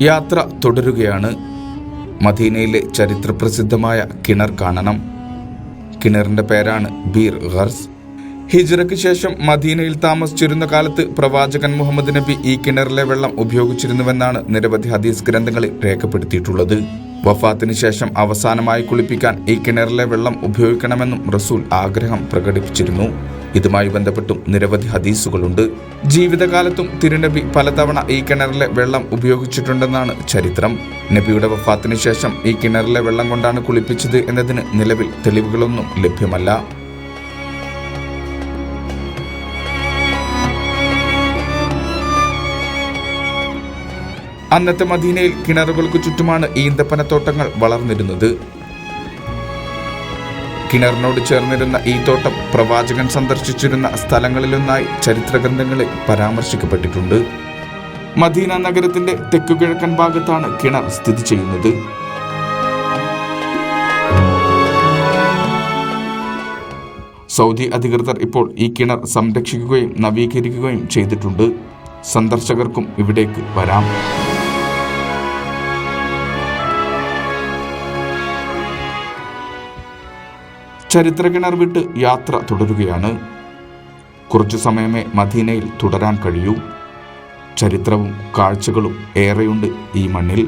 യാത്ര തുടരുകയാണ്. മദീനയിലെ ചരിത്രപ്രസിദ്ധമായ കിണർ കാണണം. കിണറിന്റെ പേരാണ് ബീർ ഖർസ്. ഹിജ്റയ്ക്ക് ശേഷം മദീനയിൽ താമസിച്ചിരുന്ന കാലത്ത് പ്രവാചകൻ മുഹമ്മദ് നബി ഈ കിണറിലെ വെള്ളം ഉപയോഗിച്ചിരുന്നുവെന്നാണ് നിരവധി ഹദീസ് ഗ്രന്ഥങ്ങളിൽ രേഖപ്പെടുത്തിയിട്ടുള്ളത്. വഫാത്തിന് ശേഷം അവസാനമായി കുളിപ്പിക്കാൻ ഈ കിണറിലെ വെള്ളം ഉപയോഗിക്കണമെന്നും റസൂൽ ആഗ്രഹം പ്രകടിപ്പിച്ചിരുന്നു. ഇതുമായി ബന്ധപ്പെട്ടും നിരവധി ഹദീസുകളുണ്ട്. ജീവിതകാലത്തും തിരുനബി പലതവണ ഈ കിണറിലെ വെള്ളം ഉപയോഗിച്ചിട്ടുണ്ടെന്നാണ് ചരിത്രം. നബിയുടെ വഫാത്തിന് ശേഷം ഈ കിണറിലെ വെള്ളം കൊണ്ടാണ് കുളിപ്പിച്ചത് എന്നതിന് നിലവിൽ തെളിവുകളൊന്നും ലഭ്യമല്ല. അന്നത്തെ മദീനയിൽ കിണറുകൾക്ക് ചുറ്റുമാണ് ഈന്തപ്പനത്തോട്ടങ്ങൾ വളർന്നിരുന്നത്. കിണറിനോട് ചേർന്നിരുന്ന ഈ തോട്ടം പ്രവാചകൻ സന്ദർശിച്ചിരുന്ന സ്ഥലങ്ങളിലൊന്നായി ചരിത്രഗ്രന്ഥങ്ങളിൽ പരാമർശിക്കപ്പെട്ടിട്ടുണ്ട്. മദീന നഗരത്തിന്റെ തെക്കുകിഴക്കൻ ഭാഗത്താണ് കിണർ സ്ഥിതി ചെയ്യുന്നത്. സൗദി അധികൃതർ ഇപ്പോൾ ഈ കിണർ സംരക്ഷിക്കുകയും നവീകരിക്കുകയും ചെയ്തിട്ടുണ്ട്. സന്ദർശകർക്കും ഇവിടേക്ക് വരാം. ചരിത്ര കിണർ വിട്ട് യാത്ര തുടരുകയാണ്. കുറച്ചു സമയമേ മദീനയിൽ തുടരാൻ കഴിയൂ. ചരിത്രവും കാഴ്ചകളും ഏറെയുണ്ട് ഈ മണ്ണിൽ.